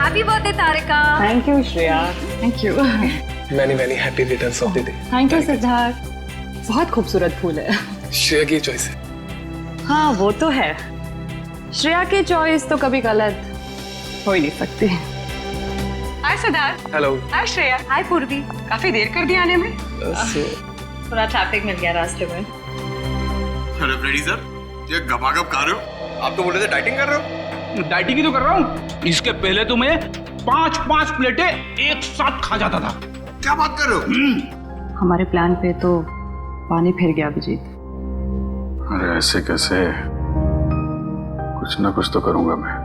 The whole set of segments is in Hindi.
Happy birthday Tarika. Thank you Shreya. Thank you. Many happy returns of the day. Thank you Siddharth. बहुत खूबसूरत फूल है। श्रेया की चॉइस है। हाँ वो तो है, श्रेया की चॉइस तो कभी गलत हो ही नहीं सकती। हाय सिद्धार्थ। हेलो। हाय श्रेया। हाय पूर्वी। काफी देर कर दी आने में। थोड़ा ट्रैफिक मिल गया रास्ते में। अरे फ्रेडी सर, ये गपागप खा रहे हो? आप तो बोले थे डाइटिंग कर रहे हो। डाइटिंग ही तो कर रहा हूँ। इसके पहले तो मैं 5-5 प्लेटें एक साथ खा जाता था। क्या बात कर रहे हो? हमारे प्लान पे तो पानी फिर गया अभिजीत। अरे ऐसे कैसे? कुछ ना कुछ तो करूंगा मैं।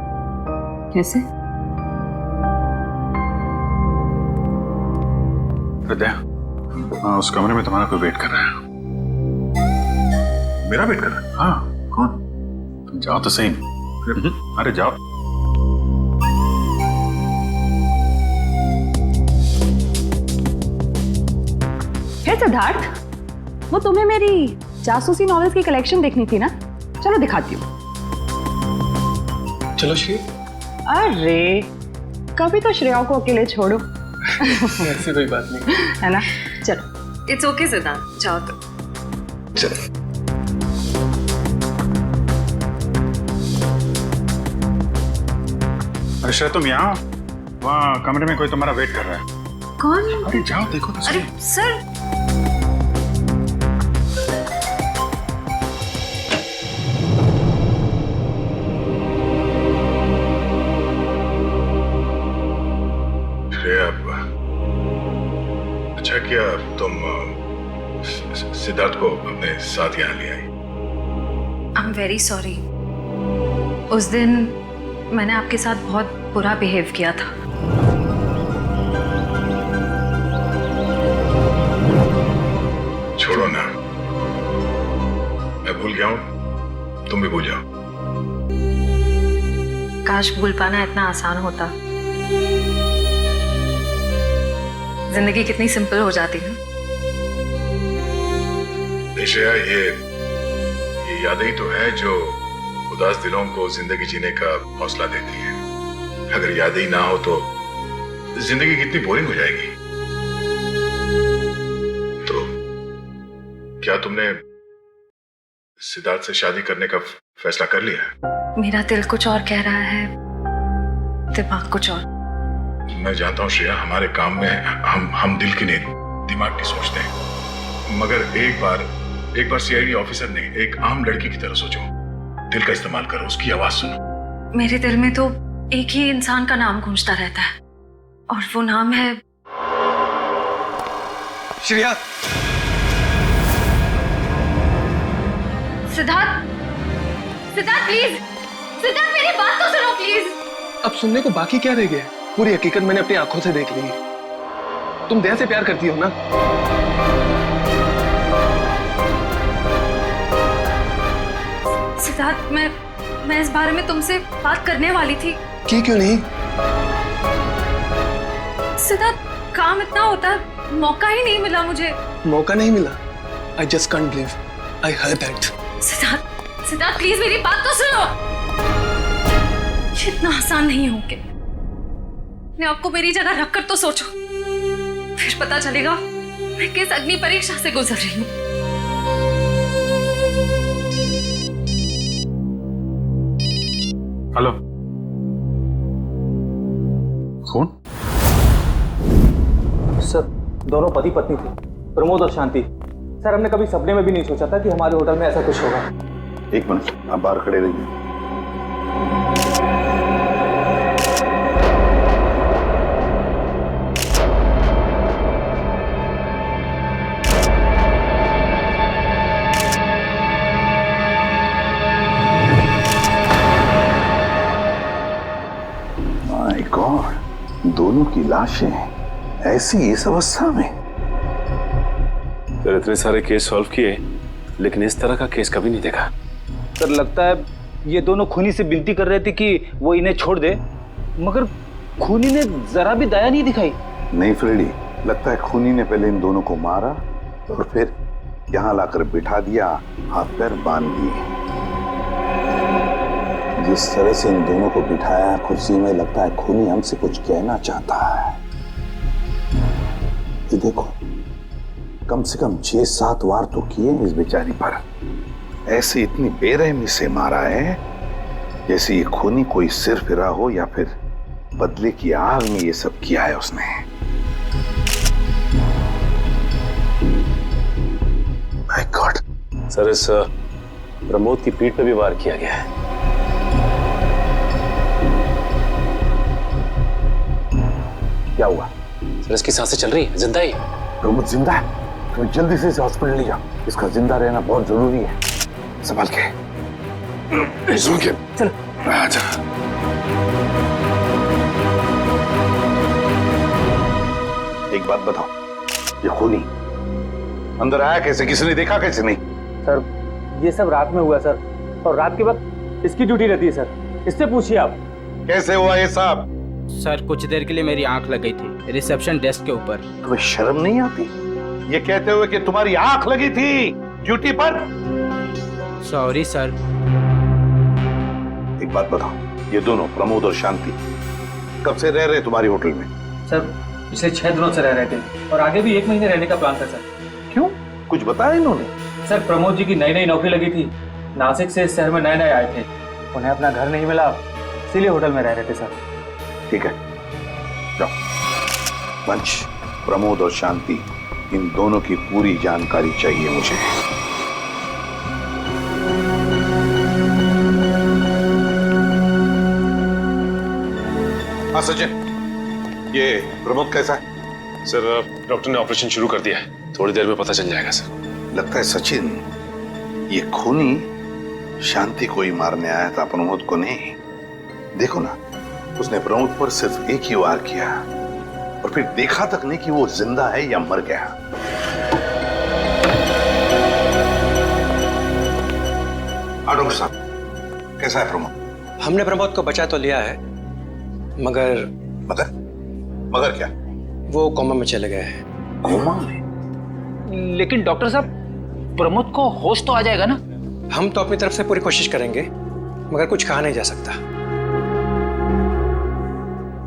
कैसे? हृदय, उस कमरे में तुम्हारा कोई वेट कर रहा है। मेरा वेट कर रहा है? हाँ। कौन? तुम जाओ तो सही। अरे जाओ। हे सिद्धार्थ, वो तुम्हें मेरी जासूसी नॉवेल्स की कलेक्शन देखनी थी ना? चलो दिखाती हूँ। चलो श्री। अरे कभी तो श्रेया को अकेले छोड़ो। ऐसी कोई बात नहीं है ना? चलो। इट्स ओके सिद्धार्थ, जाओ तो। चलो। अरे श्रेया तुम यहाँ, वहाँ कमरे में कोई तुम्हारा वेट कर रहा है। कौन? अरे जाओ देखो तो सही। अरे सर। श्रेया, अच्छा किया तुम सिद्धार्थ को अपने साथ यहाँ ले आई। I am very sorry. उस दिन मैंने आपके साथ बहुत बुरा बिहेव किया था। छोड़ो ना, मैं भूल गया हूँ, तुम भी भूल जाओ। काश भूल पाना इतना आसान होता। जिंदगी कितनी सिंपल हो जाती है। श्रेया, ये यादें ही तो है जो उदास दिलों को जिंदगी जीने का हौसला देती है। अगर यादें ही ना हो तो जिंदगी कितनी बोरिंग हो जाएगी। तो क्या तुमने सिद्धार्थ से शादी करने का फैसला कर लिया? मेरा दिल कुछ और कह रहा है, दिमाग कुछ और। मैं जानता हूँ श्रेया, हमारे काम में हम दिल की नहीं दिमाग की सोचते हैं, मगर एक बार सीआईडी ऑफिसर ने एक आम लड़की की तरह सोचो। दिल का इस्तेमाल करो, उसकी आवाज सुनो। मेरे दिल में तो एक ही इंसान का नाम गूंजता रहता है, और वो नाम है श्रेया। सिद्धार्थ। सिद्धार्थ प्लीज, सिद्धार्थ मेरी बात तो सुनो प्लीज। अब सुनने को बाकी क्या रह गया? पूरी हकीकत मैंने अपनी आंखों से देख ली है। तुम दया से प्यार करती हो ना? सिद्धार्थ, मैं इस बारे में तुमसे बात करने वाली थी। की क्यों नहीं? सिद्धार्थ, काम इतना होता है, मौका ही नहीं मिला मुझे। मौका नहीं मिला? I just can't believe I heard that. Siddharth please मेरी बात तो सुनो। ये इतना आसान नहीं हो के। मैं आपको मेरी जगह रखकर तो सोचो, फिर पता चलेगा मैं किस अग्नि परीक्षा से गुजर रही हूँ। हेलो, कौन? सर, दोनों पति पत्नी थे, प्रमोद और शांति। सर, हमने कभी सपने में भी नहीं सोचा था कि हमारे होटल में ऐसा कुछ होगा। एक मिनट, आप बाहर खड़े रहिए। माय गॉड, दोनों की लाशें ऐसी इस अवस्था में। सर, इतने सारे केस सॉल्व किए, लेकिन इस तरह का केस कभी नहीं देखा। सर, लगता है ये दोनों खूनी से विनती कर रहे थे कि वो इन्हें छोड़ दे, मगर खूनी ने जरा भी दया नहीं दिखाई। नहीं फ्रेडी, लगता है खूनी ने पहले इन दोनों को मारा और फिर यहाँ लाकर बिठा दिया, हाथ पैर बांध दिए। जिस तरह से इन दोनों को बिठाया कुर्सी में, लगता है खूनी हमसे कुछ कहना चाहता है। ये देखो, कम से कम 6-7 वार तो किए इस बेचारी पर। ऐसे इतनी बेरहमी से मारा है जैसे ये खूनी कोई सिर फिरा हो या फिर बदले की आग में ये सब किया है उसने। My God. सर, इस प्रमोद की पीठ पे भी वार किया गया है। क्या हुआ? सर, इसकी सांसें चल रही है, जिंदा ही। प्रमोद जिंदा है? तो जल्दी से इसे हॉस्पिटल ले जाओ, इसका जिंदा रहना बहुत जरूरी है। संभाल के चलो। आजा। एक बात बताओ, ये खूनी अंदर आया कैसे? किसी ने देखा कैसे? नहीं सर, ये सब रात में हुआ सर, और रात के वक्त इसकी ड्यूटी रहती है सर, इससे पूछिए आप। कैसे हुआ ये सब? सर, कुछ देर के लिए मेरी आंख लग गई थी रिसेप्शन डेस्क के ऊपर। तुम्हें शर्म नहीं आती ये कहते हुए कि तुम्हारी आंख लगी थी ड्यूटी पर? Sorry sir. एक बात बताओ, ये दोनों प्रमोद और शांति कब से रह रहे तुम्हारी होटल में? सर, पिछले 6 दिनों से रह रहे थे और आगे भी 1 महीने रहने का प्लान था सर। क्यों, कुछ बताया इन्होंने? सर, प्रमोद जी की नई नौकरी लगी थी, नासिक से इस शहर में नए आए थे, उन्हें अपना घर नहीं मिला, इसीलिए होटल में रह रहे थे सर। ठीक है, जाओ। वंश, प्रमोद और शांति, इन दोनों की पूरी जानकारी चाहिए मुझे। हाँ सचिन, ये प्रमोद कैसा है? सर, डॉक्टर ने ऑपरेशन शुरू कर दिया है, थोड़ी देर में पता चल जाएगा सर। लगता है सचिन, ये खूनी शांति को ही मारने आया था, प्रमोद को नहीं। देखो ना, उसने प्रमोद पर सिर्फ एक ही वार किया और फिर देखा तक नहीं कि वो जिंदा है या मर गया। डॉक्टर साहब, कैसा है प्रमोद? हमने प्रमोद को बचा तो लिया है, मगर मगर क्या? वो कोमा में चले गए हैं। कोमा में? लेकिन डॉक्टर साहब, प्रमोद को होश तो आ जाएगा ना? हम तो अपनी तरफ से पूरी कोशिश करेंगे, मगर कुछ कहा नहीं जा सकता।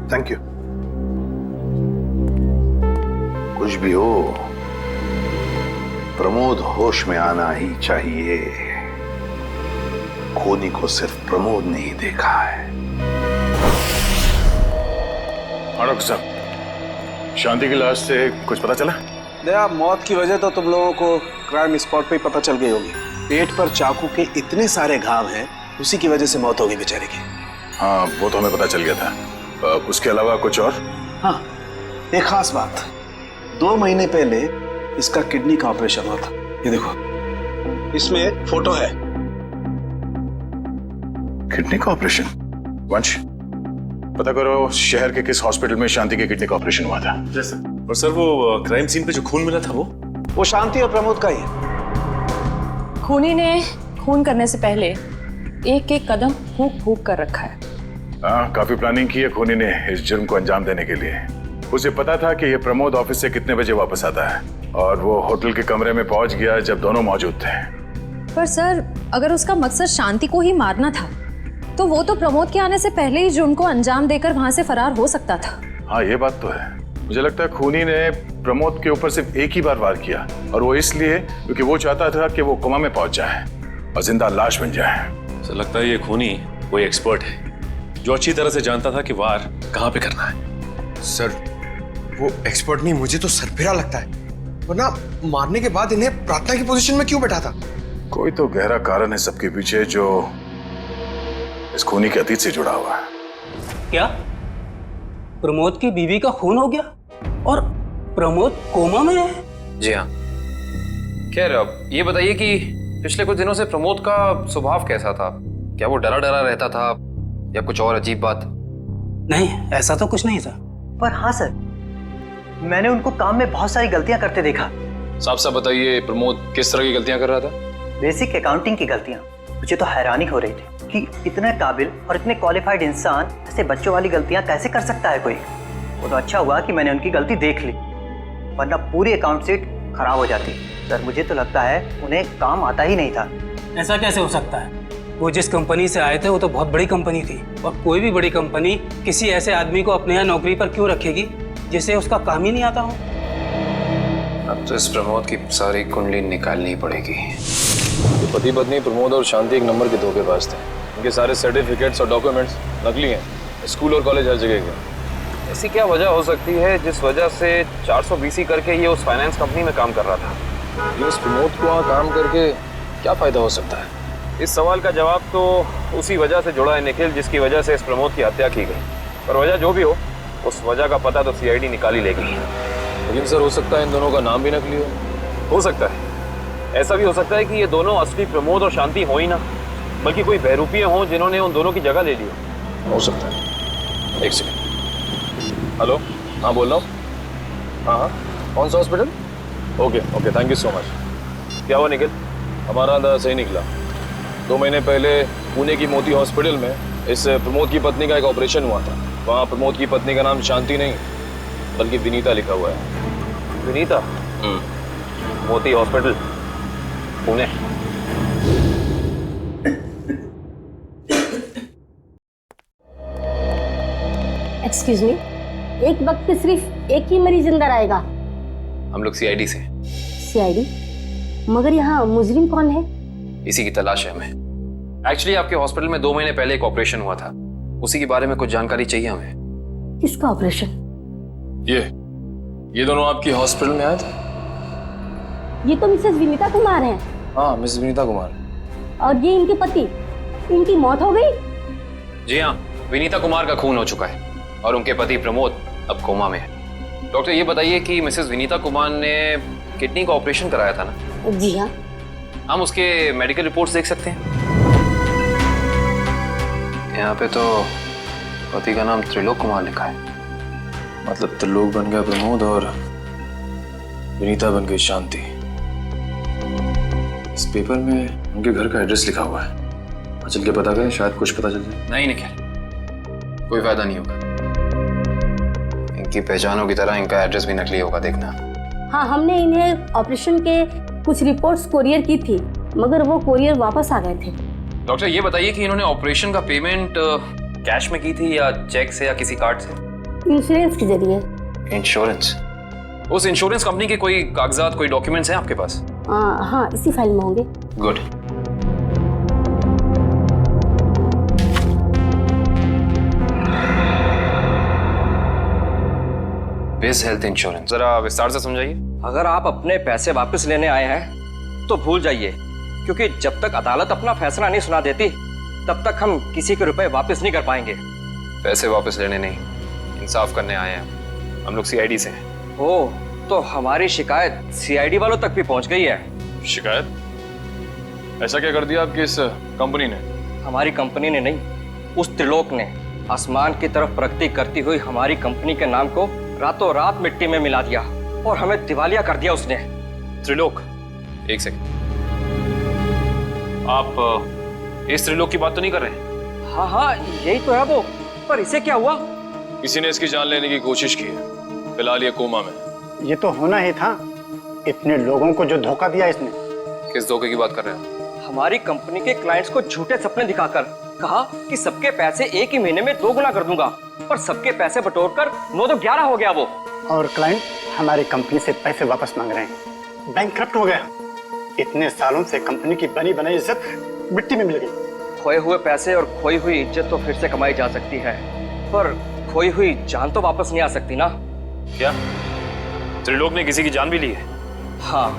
Thank you. कुछ भी हो, प्रमोद होश में आना ही चाहिए। खूनी को सिर्फ प्रमोद ने ही देखा है। डॉक्टर साहब, शांति की लाश से कुछ पता चला? दया, मौत की वजह तो तुम लोगों को क्राइम स्पॉट पे ही पता चल गई होगी। पेट पर चाकू के इतने सारे घाव हैं, उसी की वजह से मौत हो गई बेचारे की। हाँ, वो तो हमें पता चल गया था। उसके अलावा कुछ और? हाँ, एक खास बात, 2 महीने पहले इसका किडनी का ऑपरेशन हुआ था। ये देखो, इसमें एक फोटो है। किडनी का ऑपरेशन? वंश, पता करो शहर के किस हॉस्पिटल में शांति के किडनी का ऑपरेशन हुआ था। और सर, वो क्राइम सीन पे जो खून मिला था वो शांति और प्रमोद का ही है। खूनी ने खून करने से पहले एक कदम फूंक कर रखा है। हाँ, काफी प्लानिंग की है खूनी ने इस जुर्म को अंजाम देने के लिए। उसे पता था कि ये प्रमोद ऑफिस से कितने बजे वापस आता है, और वो होटल के कमरे में पहुंच गया जब दोनों मौजूद थे। पर सर, अगर उसका मकसद शांति को ही मारना था, तो वो तो प्रमोद के आने से पहले ही जुर्म को अंजाम देकर वहां से फरार हो सकता था। हाँ, ये बात तो है। मुझे लगता है खूनी ने प्रमोद के ऊपर सिर्फ एक ही बार वार किया, और वो इसलिए क्योंकि वो चाहता था कि वो कोमा में पहुंच जाए और जिंदा लाश बन जाए। सर, लगता है ये खूनी कोई एक्सपर्ट है जो अच्छी तरह से जानता था कि वार कहाँ पे करना है। सर, वो एक्सपर्ट नहीं, मुझे तो सरफिरा लगता है। वरना मारने के बाद इन्हें प्रार्थना की पोजीशन में क्यों बैठा था? कोई तो गहरा कारण है सबके पीछे जो इस खूनी के अतीत से जुड़ा हुआ है। क्या प्रमोद की बीवी का खून हो गया और प्रमोद कोमा में है? जी हाँ। खैर, अब ये बताइए कि पिछले कुछ दिनों से प्रमोद का स्वभाव कैसा था? क्या वो डरा डरा रहता था या कुछ और अजीब बात? नहीं, ऐसा तो कुछ नहीं था। पर हाँ सर, मैंने उनको काम में बहुत सारी गलतियां करते देखा। साफ साफ बताइए, प्रमोद किस तरह की गलतियां कर रहा था? बेसिक अकाउंटिंग की गलतियां। मुझे तो हैरानी हो रही थी कि इतने काबिल और इतने क्वालिफाइड इंसान ऐसे बच्चों वाली गलतियां कैसे कर सकता है कोई। वो तो अच्छा हुआ कि मैंने उनकी गलती देख ली, वरना पूरी अकाउंट शीट खराब हो जाती। सर, मुझे तो लगता है उन्हें काम आता ही नहीं था। ऐसा कैसे हो सकता है? वो जिस कंपनी से आए थे वो तो बहुत बड़ी कंपनी थी, और कोई भी बड़ी कंपनी किसी ऐसे आदमी को अपने यहाँ नौकरी पर क्यों रखेगी जिसे उसका काम ही नहीं आता हो। अब तो इस प्रमोद की सारी कुंडली निकालनी ही पड़ेगी। तो पति पत्नी प्रमोद और शांति एक नंबर के धोखेबाज थे। उनके सारे सर्टिफिकेट्स और डॉक्यूमेंट्स नकली हैं, स्कूल और कॉलेज हर जगह के। ऐसी क्या वजह हो सकती है जिस वजह से 420 करके ये उस फाइनेंस कंपनी में काम कर रहा था? ये उस प्रमोद को वहाँ काम करके क्या फायदा हो सकता है? इस सवाल का जवाब तो उसी वजह से जुड़ा है निखिल, जिसकी वजह से इस प्रमोद की हत्या की गई। पर वजह जो भी हो, उस वजह का पता तो सीआईडी निकाल ही लेगी। लेकिन सर, हो सकता है इन दोनों का नाम भी नकली हो सकता है। ऐसा भी हो सकता है कि ये दोनों असली प्रमोद और शांति हो ही ना, बल्कि कोई बहरूपिये हों जिन्होंने उन दोनों की जगह ले ली हो सकता है। एक सेकंड। हेलो, हाँ बोल रहा हूँ। हाँ, कौन सा hospital? Okay, thank you so much. क्या हुआ निखिल? हमारा अंदाजा सही निकला। 2 महीने पहले पुणे की मोती हॉस्पिटल में इस प्रमोद की पत्नी का एक ऑपरेशन हुआ था। वहाँ प्रमोद की पत्नी का नाम शांति नहीं बल्कि विनीता लिखा हुआ है। विनीता? मोती हॉस्पिटल, पुणे। एक्सक्यूज मी, एक वक्त पे सिर्फ एक ही मरीज अंदर आएगा? हम लोग सीआईडी से। सीआईडी? मगर यहाँ मुजरिम कौन है? इसी की तलाश है हमें। एक्चुअली आपके हॉस्पिटल में 2 महीने पहले एक ऑपरेशन हुआ था, उसी के बारे में कुछ जानकारी चाहिए हमें। किसका ऑपरेशन? ये दोनों आपकी हॉस्पिटल में आए थे? ये तो मिसेस विनीता कुमार हैं। हाँ, मिसेस विनीता कुमार। और ये इनके पति, इनकी मौत हो गई? जी हाँ, विनीता कुमार का खून हो चुका है और उनके पति प्रमोद अब कोमा में है। डॉक्टर ये बताइए कि मिसेस विनीता कुमार ने किडनी का ऑपरेशन कराया था ना? जी हाँ। हम उसके मेडिकल रिपोर्ट्स देख सकते हैं? यहाँ पे तो पति का नाम त्रिलोक कुमार लिखा है। मतलब त्रिलोक बन गया प्रमोद और विनीता बन गई शांति। इस पेपर में उनके घर का एड्रेस लिखा हुआ है। चल के पता करें, शायद कुछ पता चल जाए। नहीं निखिल, कोई फायदा नहीं होगा। इनकी पहचानों की तरह इनका एड्रेस भी नकली होगा, देखना। हाँ, हमने इन्हें ऑपरेशन के कुछ रिपोर्ट्स कोरियर की थी, मगर वो कोरियर वापस आ गए थे। डॉक्टर ये बताइए कि इन्होंने ऑपरेशन का पेमेंट कैश में की थी या चेक से या किसी कार्ड से? इंश्योरेंस के जरिए। इंश्योरेंस? उस इंश्योरेंस कंपनी के कोई कागजात, कोई डॉक्यूमेंट्स हैं आपके पास? हाँ, इसी फाइल में होंगे। गुड। बेस हेल्थ इंश्योरेंस, जरा विस्तार से समझाइए। अगर आप अपने पैसे वापस लेने आए हैं तो भूल जाइए, क्योंकि जब तक अदालत अपना फैसला नहीं सुना देती तब तक हम किसी के रुपए वापस नहीं कर पाएंगे। पैसे वापस लेने नहीं, इंसाफ करने आए हैं। हम लोग सीआईडी से हैं। ओह, तो हमारी शिकायत सीआईडी वालों तक भी पहुंच गई है। शिकायत? ऐसा क्या कर दिया आपकी इस कंपनी ने? हमारी कंपनी ने नहीं, उस त्रिलोक ने आसमान की तरफ प्रगति करती हुई हमारी कंपनी के नाम को रातों रात मिट्टी में मिला दिया और हमें दिवालिया कर दिया उसने। त्रिलोक? एक सेकंड, आप इस त्रिलोक की बात तो नहीं कर रहे? हाँ, यही तो है वो। पर इसे क्या हुआ? किसी ने इसकी जान लेने की कोशिश की है। फिलहाल ये कोमा में। ये तो होना ही था, इतने लोगों को जो धोखा दिया इसने। किस धोखे की बात कर रहे हैं? हमारी कंपनी के क्लाइंट्स को झूठे सपने दिखाकर कहा कि सबके पैसे एक ही महीने में 2 गुना कर दूंगा, पर सबके पैसे बटोरकर 9 तो 11 हो गया वो। और क्लाइंट हमारी कंपनी से पैसे वापस मांग रहे हैं। बैंकक्रप्ट हो गया। इतने सालों से कंपनी की बनी बनाई इज्जत मिट्टी में मिल गई। खोए हुए पैसे और खोई हुई इज्जत तो फिर से कमाई जा सकती है, पर खोई हुई जान तो वापस नहीं आ सकती ना। क्या त्रिलोक ने किसी की जान भी ली है? हाँ,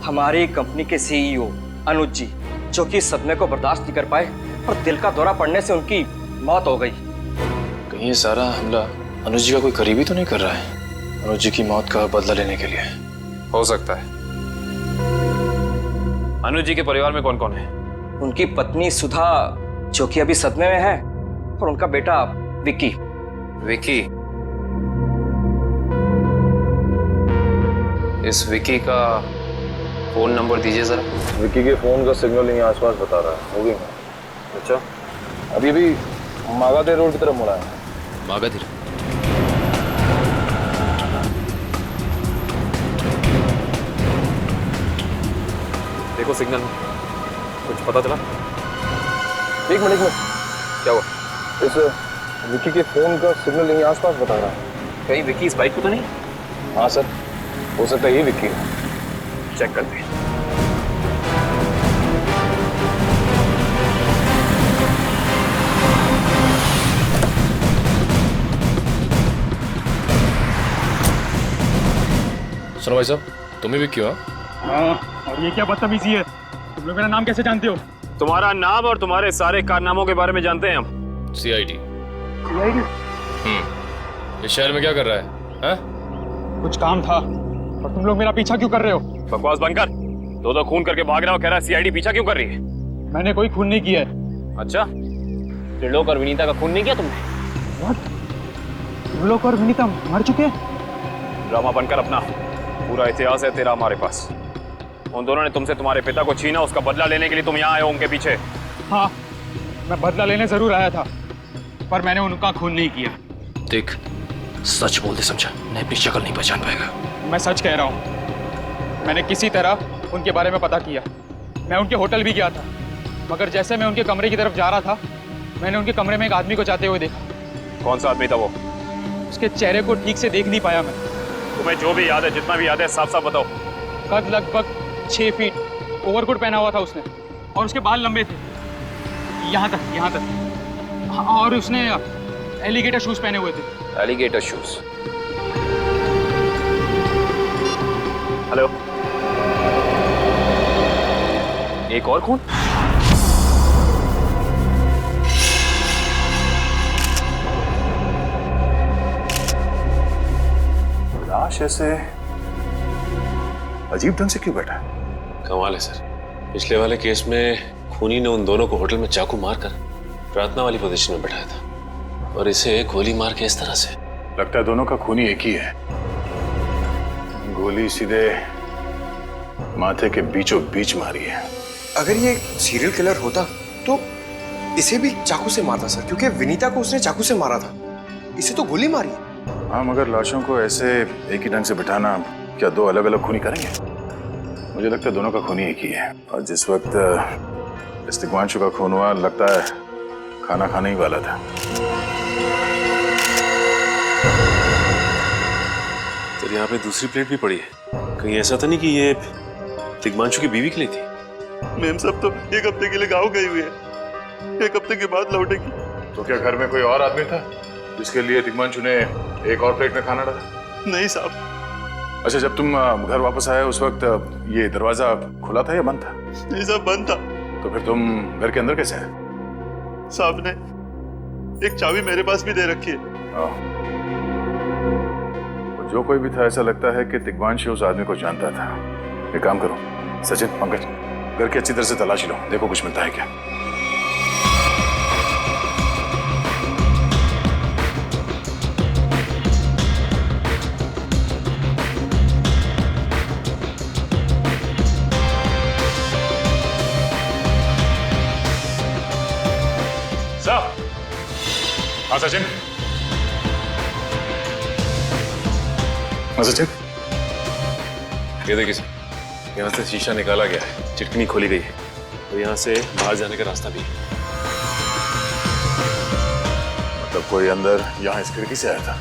हमारी कंपनी के सीईओ अनुज जी, जो कि सदमे को बर्दाश्त नहीं कर पाए और दिल का दौरा पड़ने से उनकी मौत हो गई। कहीं ये सारा हमला अनुज जी का कोई करीबी तो नहीं कर रहा है? अनुज जी की मौत का बदला लेने के लिए? हो सकता है। अनुज जी के परिवार में कौन कौन है? उनकी पत्नी सुधा, जो कि अभी सदमे में है, और उनका बेटा विक्की। विक्की? इस विक्की का फोन नंबर दीजिए जरा। विक्की के फोन का सिग्नल यहीं आसपास बता रहा है। मूविंग है। अच्छा, अभी भी मागाधीर रोड की तरफ मुड़ा है। मागाधीर? देखो सिग्नल में कुछ पता चला? एक मिनट क्या हुआ? इस विकी के फोन का सिग्नल यहीं आसपास बता रहा है। कहीं विकी इस बाइक पे तो नहीं? हाँ सर, हो सकता है ये विकी हो। चेक करते हैं। सुनो भाई साहब, तुम ही विकी हो? हाँ, और ये क्या बदतमीजी है? तुम लोग मेरा नाम कैसे जानते हो? तुम्हारा नाम और तुम्हारे सारे कारनामों के बारे में जानते हैं हम। सीआईडी। इस शहर में क्या कर रहा है? हाँ? कुछ काम था और तुम लोग मेरा पीछा क्यों कर रहे हो? बकवास बंद कर। दो खून करके भाग रहा हो, कह रहा है सीआईडी पीछा क्यों कर रही है? मैंने कोई खून नहीं किया है। अच्छा, त्रिलोक और विनीता का खून नहीं किया तुमने? त्रिलोक और विनीता मर चुके हैं? ड्रामा बनकर अपना पूरा इतिहास है तेरा हमारे पास। उन दोनों ने तुमसे तुम्हारे पिता को छीना, उसका बदला लेने के लिए तुम यहाँ आए हो उनके पीछे। हाँ, मैं बदला लेने जरूर आया था, पर मैंने उनका खून नहीं किया। देख, सच बोल दे, समझा? नहीं अपनी शक्ल नहीं पहचान पाएगा। मैं सच कह रहा हूँ। मैंने किसी तरह उनके बारे में पता किया। मैं उनके होटल भी गया था, मगर जैसे मैं उनके कमरे की तरफ जा रहा था, मैंने उनके कमरे में एक आदमी को जाते हुए देखा। कौन सा आदमी था वो? उसके चेहरे को ठीक से देख नहीं पाया मैं। तुम्हें जो भी याद है, जितना भी याद है, साफ साफ बताओ। कद लगभग 6 फीट, ओवरकोट पहना हुआ था उसने, और उसके बाल लंबे थे यहाँ तक। हाँ, और उसने एलिगेटर शूज पहने हुए थे। Alligator shoes? हेलो, एक और खून? लाश ऐसे अजीब ढंग से क्यों बैठा है? कमाल है सर, पिछले वाले केस में खूनी ने उन दोनों को होटल में चाकू मारकर प्रार्थना वाली पोजीशन में बैठाया था, और इसे गोली मार के इस तरह से। लगता है दोनों का खूनी एक ही है। गोली सीधे माथे के बीचों बीच मारी है। अगर ये सीरियल किलर होता तो इसे भी चाकू से मारता सर, क्योंकि विनीता को उसने चाकू से मारा था, इसे तो गोली मारी। हाँ, मगर लाशों को ऐसे एक ही ढंग से बिठाना क्या दो अलग अलग खूनी करेंगे? मुझे लगता है दोनों का खूनी एक ही है, और जिस वक्त इस दिग्वांशु का खून हुआ, लगता है खाना खाने ही वाला था। तो यहाँ पे दूसरी प्लेट भी पड़ी है, कहीं ऐसा तो नहीं कि ये दिग्वांशु की बीवी के लिए थी? मैम साहब तो एक हफ्ते के लिए गाँव गई हुई है, एक हफ्ते के बाद लौटेगी। तो क्या घर में कोई और आदमी था जिसके लिए दिग्वांशु ने एक और प्लेट में खाना डाला? नहीं साहब। अच्छा, जब तुम घर वापस आए उस वक्त ये दरवाजा खुला था या बंद था? नहीं साहब, बंद था। तो फिर तुम घर के अंदर कैसे आए? साहब ने एक चाबी मेरे पास भी दे रखी है। तो जो कोई भी था, ऐसा लगता है कि दिग्वांशु उस आदमी को जानता था। एक काम करो सचिन, पंकज, घर की अच्छी तरह से तलाशी लो, देखो कुछ मिलता है क्या। हाँ सचिन, हाँ सचिन, ये देखिए सर, यहाँ से शीशा निकाला गया है, चिटकनी खोली गई है, और यहाँ से बाहर जाने का रास्ता भी है। मतलब कोई अंदर यहाँ इस खिड़की से आया था?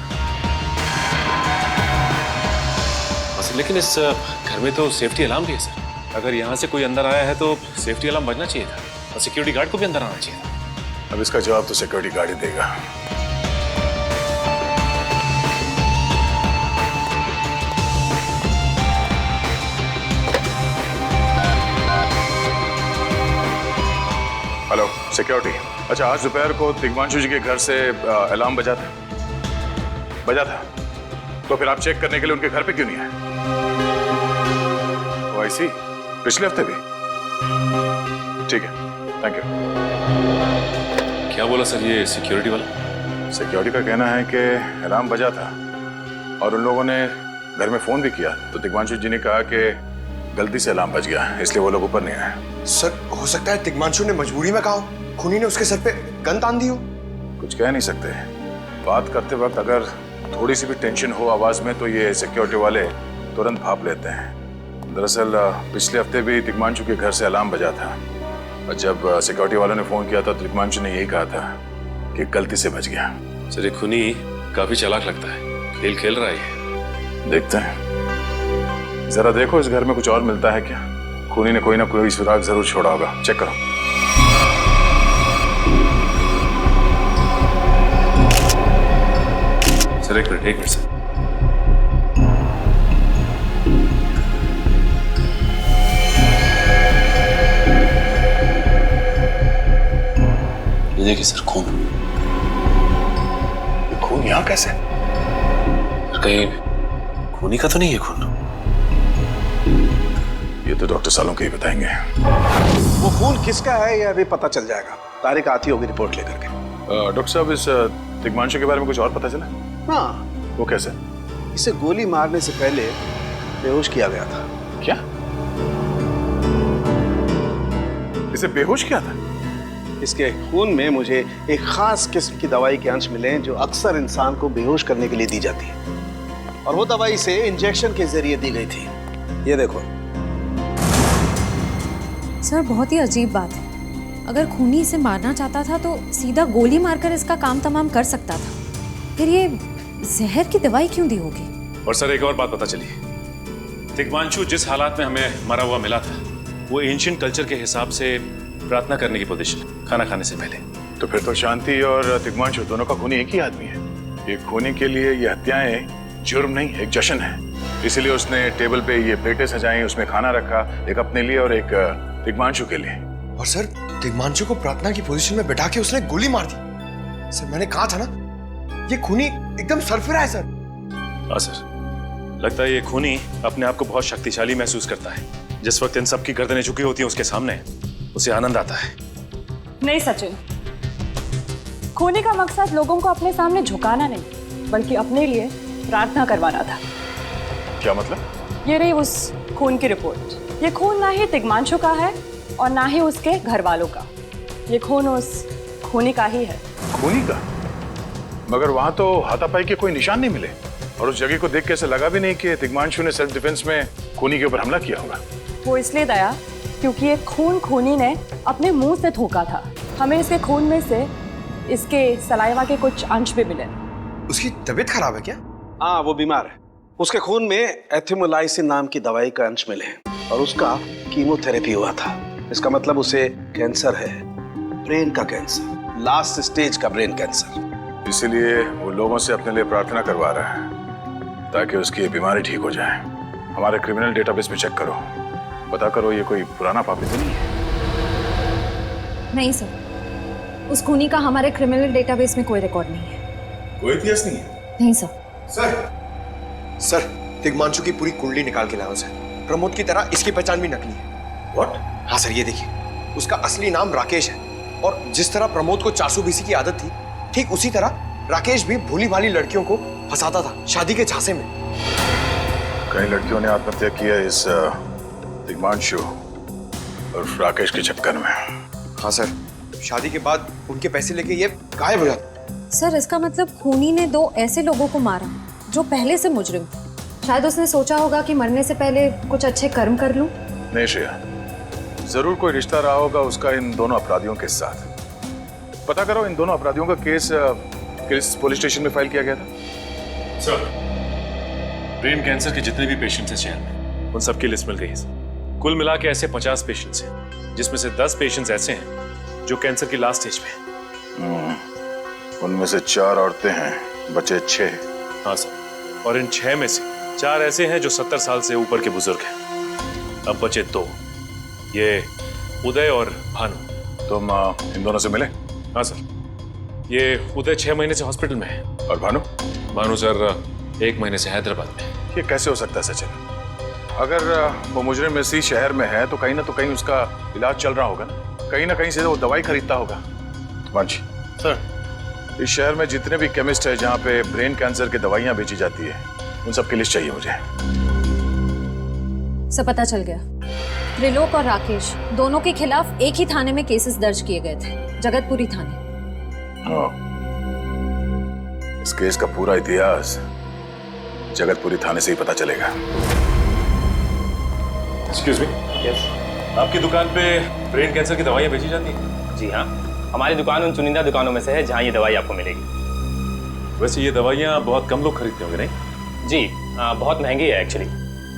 सर, लेकिन इस घर में तो सेफ्टी अलार्म भी है सर। अगर यहाँ से कोई अंदर आया है तो सेफ्टी अलार्म बजना चाहिए था, और सिक्योरिटी गार्ड को भी अंदर आना चाहिए था। अब इसका जवाब तो सिक्योरिटी गार्ड ही देगा। Hello security. अच्छा, आज दोपहर को दिग्वांशु जी के घर से अलार्म बजा था? बजा था। तो फिर आप चेक करने के लिए उनके घर पे क्यों नहीं आए? ओ आई सी, पिछले हफ्ते भी? ठीक है, थैंक यू। क्या बोला सर ये सिक्योरिटी वाला? सिक्योरिटी का कहना है कि अलार्म बजा था और उन लोगों ने घर में फोन भी किया, तो दिग्वांशु जी ने कहा कि गलती से अलार्म बज गया, इसलिए वो लोग ऊपर नहीं आए। सर, हो सकता है दिग्वांशु ने मजबूरी में कहा, खूनी ने उसके सर पे गन तान दी हो। कुछ कह नहीं सकते। बात करते वक्त अगर थोड़ी सी भी टेंशन हो आवाज में, तो ये सिक्योरिटी वाले तुरंत भाप लेते हैं। दरअसल पिछले हफ्ते भी दिग्वांशु के घर से अलार्म बजा था, और जब सिक्योरिटी वालों ने फोन किया था तो तिग्मांशु ने यही कहा था कि गलती से बच गया। सर ये खूनी काफी चालाक लगता है, खेल खेल रहा है ये। देखते हैं, जरा देखो इस घर में कुछ और मिलता है क्या। खूनी ने कोई ना कोई सुराग जरूर छोड़ा होगा, चेक करो। सर एक मिनट सर। ये देखिए सर, खून। खून यहाँ कैसे? कहीं खूनी का तो नहीं है खून? ये तो डॉक्टर सालों के ही बताएंगे। वो खून किसका है ये अभी पता चल जाएगा। तारिक आती होगी रिपोर्ट लेकर के। डॉक्टर साहब, इस तिग्मांशु के बारे में कुछ और पता चला? हाँ। वो कैसे? इसे गोली मारने से पहले बेहोश किया गया था। क्या? इसे बेहोश किया था? इसके खून में मुझे एक खास किस्म की दवाई के अंश मिले जो अक्सर इंसान को बेहोश करने के लिए दी जाती है, और वो दवाई से इंजेक्शन के जरिए दी गई थी। ये देखो। सर बहुत ही अजीब बात है। अगर खूनी इसे मारना चाहता था तो सीधा गोली मारकर इसका काम तमाम कर सकता था। फिर ये जहर की दवाई क्यों दी होगी? और सर एक और बात पता चली, तिग्मांशु जिस हालात में हमें मरा हुआ मिला था वो एंशिएंट कल्चर के हिसाब से प्रार्थना करने की पोजीशन, खाना खाने से पहले। तो फिर तो शांति और तिग्मांशु दोनों का खूनी एक ही आदमी है। ये खूनी के लिए ये हत्याएं जुर्म नहीं, एक जश्न है। इसीलिए उसने टेबल पे ये प्लेटें सजाई, उसमें खाना रखा, एक अपने लिए और एक तिग्मांशु के लिए। और सर तिग्मांशु को प्रार्थना की पोजीशन में बैठा के उसने गोली मार दी। सर मैंने कहा था ना, ये खूनी एकदम सरफिरा है सर। हाँ सर, लगता है ये खूनी अपने आप को बहुत शक्तिशाली महसूस करता है। जिस वक्त इन सब की गर्दनें झुकी होती हैं उसके सामने, उसे आनंद आता है। नहीं सचिन, खूनी का मकसद लोगों को अपने सामने झुकाना नहीं, बल्कि अपने लिए प्रार्थना करवाना था। क्या मतलब? ये रही उस खून की रिपोर्ट। ये खून ना ही तिग्मांशु का है और ना ही उसके घर वालों का। ये खून उस खूनी का ही है। खूनी का? मगर वहां तो हाथापाई के कोई निशान नहीं मिले, और उस जगह को देख के ऐसा लगा भी नहीं कि तिग्मांशु ने सेल्फ डिफेंस में खूनी के ऊपर हमला किया होगा। वो इसलिए दया क्योंकि ये खून खूनी ने अपने मुंह से थूका था। हमें इसके खून में से इसके सलाइवा के कुछ अंश भी मिले। उसकी तबीयत खराब है क्या? हाँ, वो बीमार है। उसके खून में एथिमोलाइसिन नाम की दवाई का अंश मिले और उसका कीमोथेरेपी हुआ था। इसका मतलब उसे कैंसर है, ब्रेन का कैंसर, लास्ट स्टेज का ब्रेन कैंसर। इसीलिए वो लोगों से अपने लिए प्रार्थना करवा रहा है ताकि उसकी बीमारी ठीक हो जाए। हमारे क्रिमिनल डेटाबेस में चेक करो, पता करो ये कोई पुराना पापी तो नहीं है। नहीं सर, उस खूनी का हमारे क्रिमिनल डेटाबेस में कोई रिकॉर्ड नहीं है। कोई इतिहास नहीं है? नहीं सर। सर तिग्मांशु की पूरी कुंडली निकाल के लाओ सर। प्रमोद की तरह इसकी पहचान भी नकली है। व्हाट? हाँ सर, ये देखिए, उसका असली नाम राकेश है, और जिस तरह प्रमोद को 420 की आदत थी, ठीक उसी तरह राकेश भी भोली भाली लड़कियों को फंसाता था शादी के झांसे में। कई लड़कियों ने आत्महत्या की है इस तिग्मांशु और राकेश के चक्कर में। हाँ सर, शादी के बाद उनके पैसे लेके ये गायब हो जाता। सर इसका मतलब खूनी ने 2 ऐसे लोगों को मारा जो पहले से मुजरिम थे। शायद उसने सोचा होगा कि मरने से पहले कुछ अच्छे कर्म कर लूं। नहीं श्रेया, जरूर कोई रिश्ता रहा होगा उसका इन दोनों अपराधियों के साथ। पता करो इन दोनों अपराधियों का केस किस पुलिस स्टेशन में फाइल किया गया था? सर ब्रेन कैंसर के जितने भी पेशेंट्स हैं शहर में, उन सबकी लिस्ट मिल गई है। कुल मिला के ऐसे 50 पेशेंट्स हैं, जिसमें से 10 पेशेंट्स ऐसे हैं जो कैंसर की लास्ट स्टेज पे हैं। उनमें से 4 औरतें हैं, बचे 6। हाँ सर, और इन 6 में से 4 ऐसे हैं जो 70 साल से ऊपर के बुजुर्ग हैं। अब बचे 2, ये उदय और भानु। तुम इन दोनों से मिले? हाँ सर, ये उदय 6 महीने से हॉस्पिटल में है। और भानु? भानु सर 1 महीने से हैदराबाद में। ये कैसे हो सकता है सचिन? अगर वो मुजरिम इसी शहर में है तो कहीं ना उसका इलाज चल रहा होगा ना कहीं से वो दवाई खरीदता होगा। मांझी सर, इस शहर में जितने भी केमिस्ट है जहाँ पे ब्रेन कैंसर की दवाइयाँ बेची जाती है, उन सब की लिस्ट चाहिए मुझे। सब पता चल गया। त्रिलोक और राकेश दोनों के खिलाफ एक ही थाने में केसेस दर्ज किए गए थे, जगतपुरी थाने। इस केस का पूरा इतिहास जगतपुरी थाने से ही पता चलेगा। Excuse me. यस। आपकी दुकान पे ब्रेन कैंसर की दवाइयाँ बेची जाती हैं? जी हाँ, हमारी दुकान उन चुनिंदा दुकानों में से है जहाँ ये दवाई आपको मिलेगी। वैसे ये दवाइयाँ बहुत कम लोग खरीदते होंगे नहीं? जी बहुत महंगी है एक्चुअली।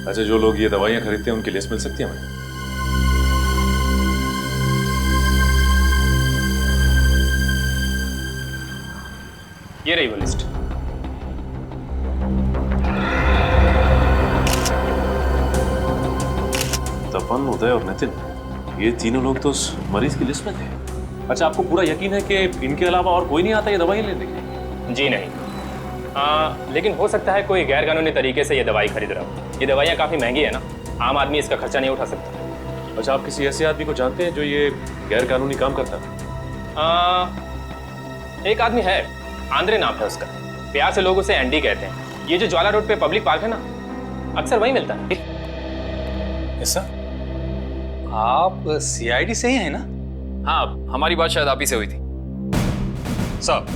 अच्छा, जो लोग ये दवाइयाँ खरीदते हैं उनकी लिस्ट मिल सकती है हमें? ये रही वो लिस्ट। तपन, उदय और नितिन, ये तीनों लोग तो उस मरीज की लिस्ट में थे। अच्छा, आपको पूरा यकीन है कि इनके अलावा और कोई नहीं आता ये दवाई लेने के लिए? जी नहीं, लेकिन हो सकता है कोई गैर कानूनी तरीके से ये दवाई खरीद रहा हो। ये दवाइयाँ काफ़ी महंगी है ना, आम आदमी इसका खर्चा नहीं उठा सकता। अच्छा, आप किसी ऐसे आदमी को जानते हैं जो ये गैर कानूनी काम करता है? एक आदमी है, आंद्रे नाम है उसका। प्यार से लोग उसे एंडी कहते हैं। ये जो ज्वाला रोड पे पब्लिक पार्क है ना, अक्सर वहीं मिलता है। ऐसा? आप सीआईडी से ही हैं ना? हाँ, हमारी बात शायद आप ही से हुई थी। साहब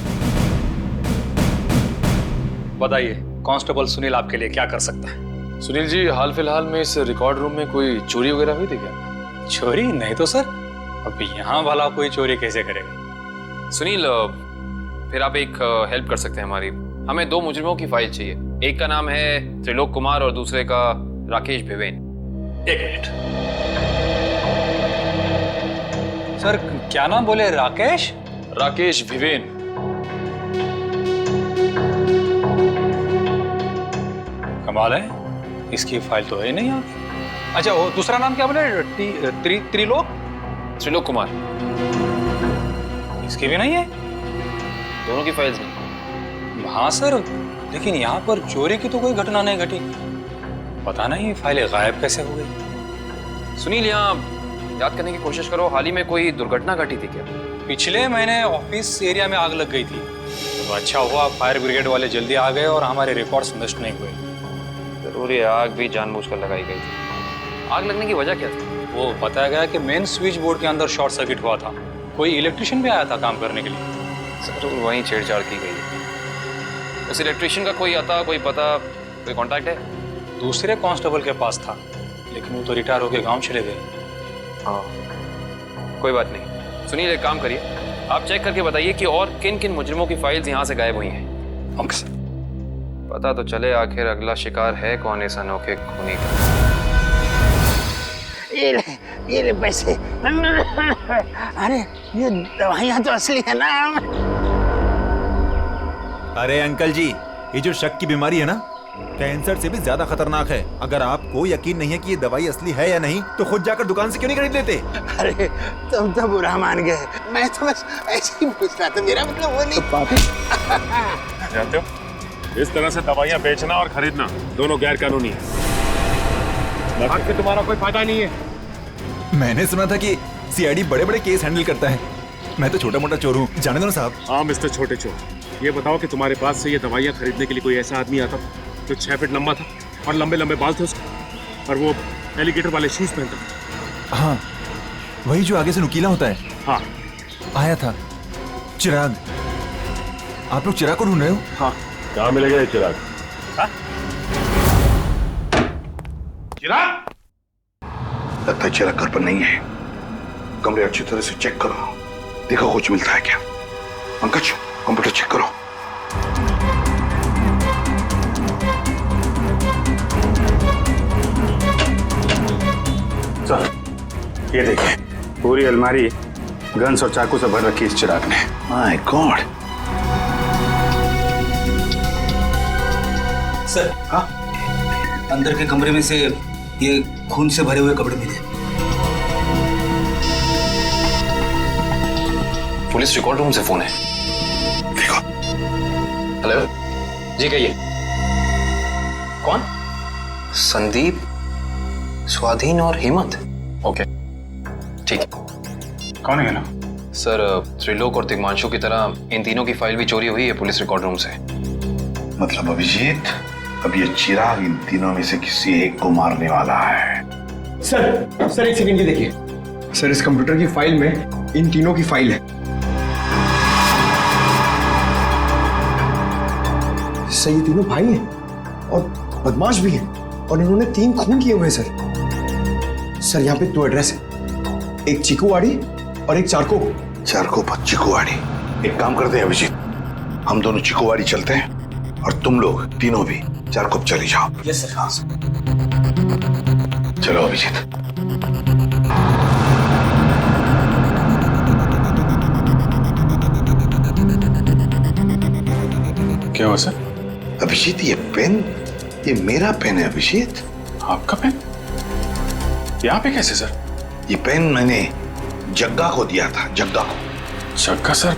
बताइए, कांस्टेबल सुनील आपके लिए क्या कर सकता है? सुनील जी, हाल फिलहाल में इस रिकॉर्ड रूम में कोई चोरी वगैरह हुई थी क्या? चोरी नहीं तो सर, अब यहाँ भला कोई चोरी कैसे करेगा? सुनील, फिर आप एक हेल्प कर सकते हैं हमारी। हमें 2 मुजरिमों की फाइल चाहिए। एक का नाम है त्रिलोक कुमार और दूसरे का राकेश भिवेन। एक मिनट सर, क्या नाम बोले? राकेश? राकेश भिवेन। कमाल है, इसकी फाइल तो है नहीं यार। अच्छा, वो दूसरा नाम क्या बोले? त्रिलोक? त्रिलोक कुमार। इसकी भी नहीं है? दोनों की फाइल्स नहीं। हाँ सर, लेकिन यहाँ पर चोरी की तो कोई घटना नहीं घटी। पता नहीं फाइलें गायब कैसे हो गई। सुनील, यहाँ याद करने की कोशिश करो, हाल ही में कोई दुर्घटना घटी थी क्या? पिछले महीने ऑफिस एरिया में आग लग गई थी, तो अच्छा हुआ फायर ब्रिगेड वाले जल्दी आ गए और हमारे रिकॉर्ड्स नष्ट नहीं हुए। जरूर ये आग भी जानबूझकर लगाई गई थी। आग लगने की वजह क्या थी? वो बताया गया कि मेन स्विच बोर्ड के अंदर शॉर्ट सर्किट हुआ था। कोई इलेक्ट्रिशियन भी आया था काम करने के लिए। जरूर वहीं छेड़छाड़ की गई है। उस इलेक्ट्रिशियन का कोई आता, कोई पता, कोई कांटेक्ट है? दूसरे कांस्टेबल के पास था, लेकिन वो तो रिटायर होकर गांव चले गए। हाँ, कोई बात नहीं। सुनील, एक काम करिए, आप चेक करके बताइए कि और किन किन मुजरिमों की फाइल्स यहाँ से गायब हुई हैं। पता तो चले आखिर अगला शिकार है कौन इस अनोखे खूनी का। ये ले पैसे। अरे ये दवाइयाँ तो असली है ना। अरे अंकल जी, ये जो शक की बीमारी है ना, कैंसर से भी ज्यादा खतरनाक है। अगर आपको यकीन नहीं है कि ये दवाई असली है या नहीं, तो खुद जाकर दुकान से क्यों नहीं खरीद लेते? अरे तुम तो बुरा मान गए, मैं तो बस ऐसे ही पूछ रहा था, मेरा मतलब वो नहीं। जानते हो, इस तरह से दवाइयाँ बेचना और खरीदना दोनों गैर कानूनी है। बाकी तुम्हारा कोई फायदा नहीं है। मैंने सुना था कि सीआईडी बड़े-बड़े केस हैंडल करता है। मैं तो छोटा-मोटा चोर हूँ, जाने दो ना साहब। हाँ मिस्टर छोटे चोर, ये बताओ कि तुम्हारे पास से ये दवाइयाँ खरीदने के लिए कोई ऐसा आदमी आता था जो 6 फीट लंबा था और लंबे लंबे बाल थे उसके, और वो एलिगेटर वाले शूज पहनता था? हाँ, वही जो आगे से नुकीला होता है। हाँ, आया था चिराग। आप लोग चिराग को ढूंढ रहे हो? हाँ। कहाँ मिलेगा ये चिराग? हाँ? चिराग? लगता है चिराग घर पर नहीं है। कमरे अच्छी तरह से चेक करो, देखो कुछ मिलता है क्या। पंकज, कंप्यूटर चेक करो। सर, ये देखिए, पूरी अलमारी गन्स और चाकू से भर रखी इस चिराग ने। My God. सर, हाँ, अंदर के कमरे में से ये खून से भरे हुए कपड़े मिले। पुलिस रिकॉर्ड रूम से फोन है। देखो। हेलो जी, कहिए। कौन? संदीप, स्वाधीन और हेमंत। ओके, ठीक है। कौन है ना? सर, त्रिलोक और तिग्मांशु की तरह इन तीनों की फाइल भी चोरी हुई है पुलिस रिकॉर्ड रूम से। मतलब अभिजीत, अब ये चिराग इन तीनों में से किसी एक को मारने वाला है। सर एक सेकंड, ये देखिए सर, इस कंप्यूटर की फाइल में इन तीनों की फाइल है। सर, ये तीनों भाई हैं और बदमाश भी हैं, और इन्होंने 3 खून किए हुए हैं सर। यहाँ पे 2 एड्रेस है। एक चीकूवाड़ी और एक चारकोप। चारकोप और चीकूवाड़ी। एक काम करते हैं अभिजीत, हम दोनों चीकूवाड़ी चलते हैं और तुम लोग तीनों भी चारकोप चले जाओ। Yes sir. हाँ चलो अभिजीत। क्या हुआ सर? अभिजीत ये पेन, ये मेरा पेन है अभिजीत। आपका पेन? यहाँ पे कैसे सर? ये पेन मैंने जग्गा को दिया था, जग्गा को। जग्गा सर?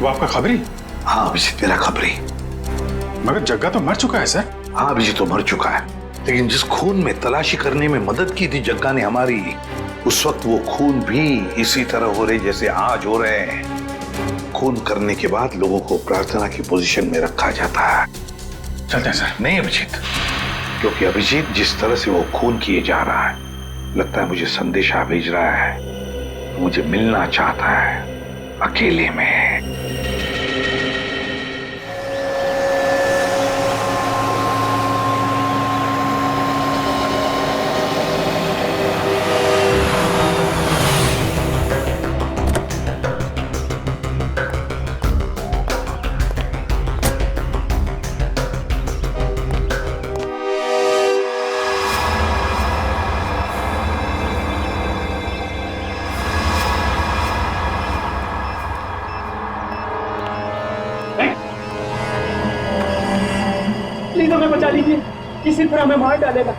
वो आपका खबरी? हाँ अभिजीत, मेरा खबरी। मगर जग्गा तो मर चुका है सर। हाँ अभिजीत तो मर चुका है, लेकिन जिस खून में तलाशी करने में मदद की थी जग्गा ने हमारी, उस वक्त वो खून भी इसी तरह हो रहे जैसे आज हो रहे हैं। खून करने के बाद लोगों को प्रार्थना की पोजीशन में रखा जाता है। चलते हैं सर। नहीं अभिजीत, क्योंकि अभिजीत जिस तरह से वो खून किए जा रहा है, लगता है मुझे संदेशा भेज रहा है, मुझे मिलना चाहता है अकेले में। प्लीज हमें बचा लीजिए, किसी तरह हमें मार डालेगा।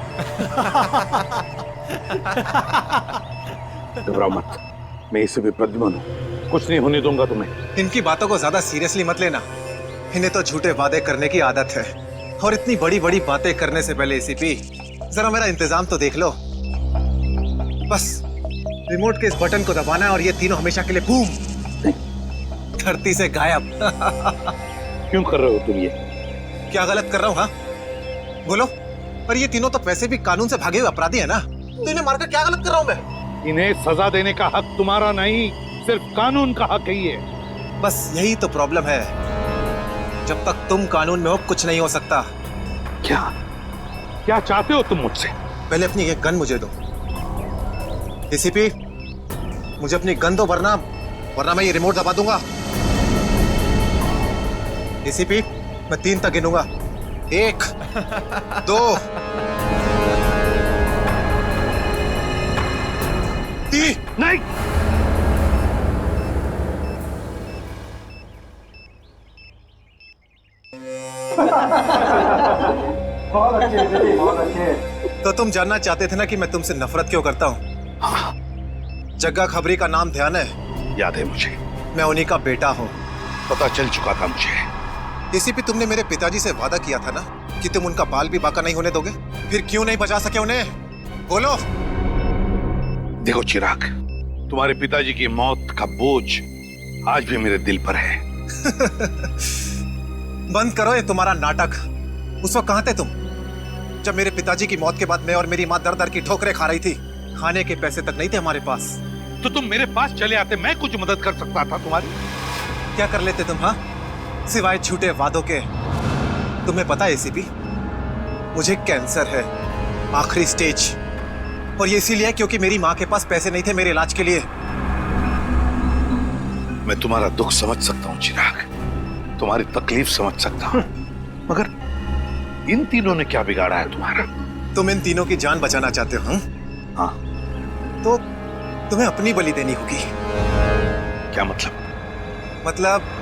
घबराओ मत, मैं इसे भी प्रद्युम्न हूं, कुछ नहीं होने दूंगा तुम्हें। इनकी बातों को ज्यादा सीरियसली मत लेना, इन्हें तो झूठे वादे करने की आदत है, और इतनी बड़ी बड़ी बातें करने से पहले एसीपी जरा मेरा इंतजाम तो देख लो। बस रिमोट के इस बटन को दबाना है और ये तीनों हमेशा के लिए बूम धरती से गायब। क्यों कर रहे हो तुम ये? क्या गलत कर रहा हूँ? हाँ बोलो। पर ये तीनों तो वैसे भी कानून से भागे हुए अपराधी है ना, तो इन्हें मारकर क्या गलत कर रहा हूँ मैं? इन्हें सजा देने का हक तुम्हारा नहीं, सिर्फ कानून का हक ही है। बस यही तो प्रॉब्लम है, जब तक तुम कानून में हो कुछ नहीं हो सकता। क्या क्या चाहते हो तुम मुझसे? पहले अपनी ये गन मुझे दो। एसीपी मुझे अपनी गन दो, वरना मैं ये रिमोट दबा दूंगा। एसीपी मैं 3 तक गिनूंगा। 1 2 3। नहीं बहुत अच्छे, बहुत अच्छे। तो तुम जानना चाहते थे ना कि मैं तुमसे नफरत क्यों करता हूँ? जग्गा खबरी का नाम ध्यान है? याद है मुझे, मैं उन्हीं का बेटा हूँ। पता चल चुका था मुझे। एसीपी तुमने मेरे पिताजी से वादा किया था ना कि तुम उनका बाल भी बाका नहीं होने दोगे, फिर क्यों नहीं बचा सके उन्हें? बोलो। देखो चिराग, तुम्हारे पिताजी की मौत का बोझ आज भी मेरे दिल पर है। बंद करो ये तुम्हारा नाटक। उस वक्त कहाँ थे तुम जब मेरे पिताजी की मौत के बाद मैं और मेरी माँ दर दर की ठोकरें खा रही थी? खाने के पैसे तक नहीं थे हमारे पास। तो तुम मेरे पास चले आते, मैं कुछ मदद कर सकता था तुम्हारी। क्या कर लेते तुम? हाँ, सिवाय झूठे वादों के। तुम्हें पता है एसीपी, मुझे कैंसर है, आखिरी स्टेज, और ये इसीलिए क्योंकि मेरी माँ के पास पैसे नहीं थे मेरे इलाज के लिए। मैं तुम्हारा दुख समझ सकता हूँ चिराग, तुम्हारी तकलीफ समझ सकता हूँ, मगर इन तीनों ने क्या बिगाड़ा है तुम्हारा? तुम इन तीनों की जान बचाना चाहते हो? हाँ। तो तुम्हें अपनी बलि देनी होगी। क्या मतलब? मतलब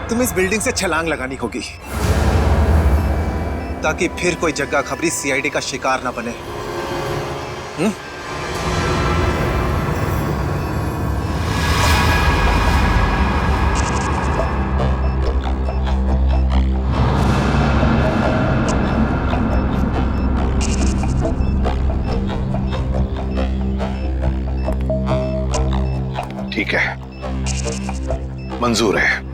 तुम्हें इस बिल्डिंग से छलांग लगानी होगी, ताकि फिर कोई जग्गा खबरी सीआईडी का शिकार ना बने। ठीक है, मंजूर है।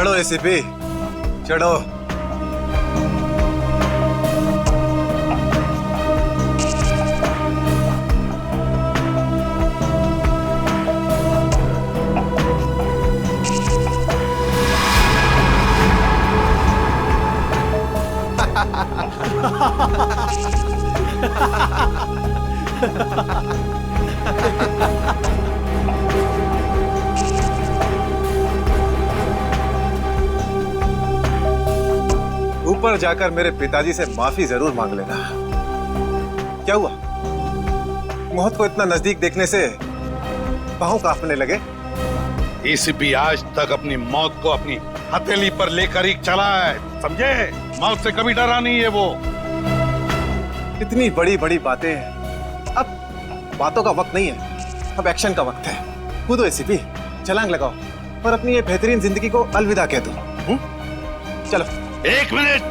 चढ़ो एसीपी, चढ़ो। ऊपर जाकर मेरे पिताजी से माफी जरूर मांग लेना। क्या हुआ? मौत को इतना नजदीक देखने से पांव कांपने लगे? एसीपी आज तक अपनी मौत को अपनी हथेली पर लेकर ही चला है, समझे? मौत से कभी डरा नहीं है वो। इतनी बड़ी बड़ी बातें, अब बातों का वक्त नहीं है, अब एक्शन का वक्त है। कूदो एसीपी, छलांग लगाओ और अपनी ये बेहतरीन जिंदगी को अलविदा कह दो। चलो। 1 मिनट,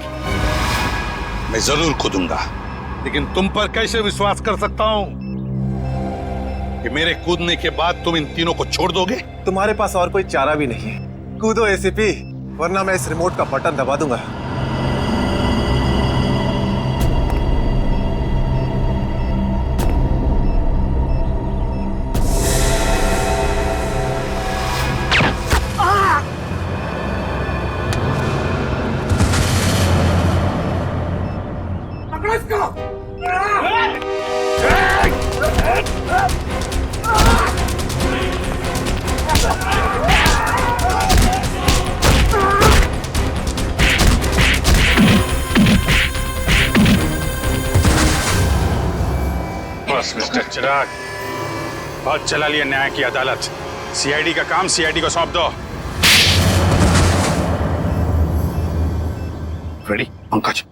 मैं जरूर कूदूंगा, लेकिन तुम पर कैसे विश्वास कर सकता हूं कि मेरे कूदने के बाद तुम इन तीनों को छोड़ दोगे? तुम्हारे पास और कोई चारा भी नहीं है। कूदो एसीपी, वरना मैं इस रिमोट का बटन दबा दूंगा। बस मिस्टर चिराग, बहुत चला लिया न्याय की अदालत। सीआईडी का काम सीआईडी को सौंप दो। रेडी? पंकज,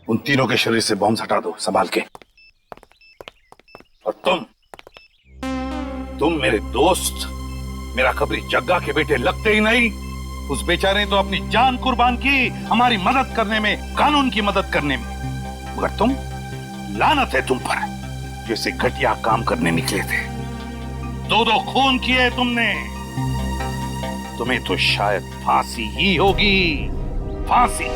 उन तीनों के शरीर से बॉम्ब हटा दो, संभाल के। और तुम मेरे दोस्त, मेरा कबरी जग्गा के बेटे लगते ही नहीं। उस बेचारे ने तो अपनी जान कुर्बान की हमारी मदद करने में, कानून की मदद करने में, मगर तुम, लानत है तुम पर, जैसे घटिया काम करने निकले थे। 2 खून किए तुमने। तुम्हें तो शायद फांसी ही होगी, फांसी।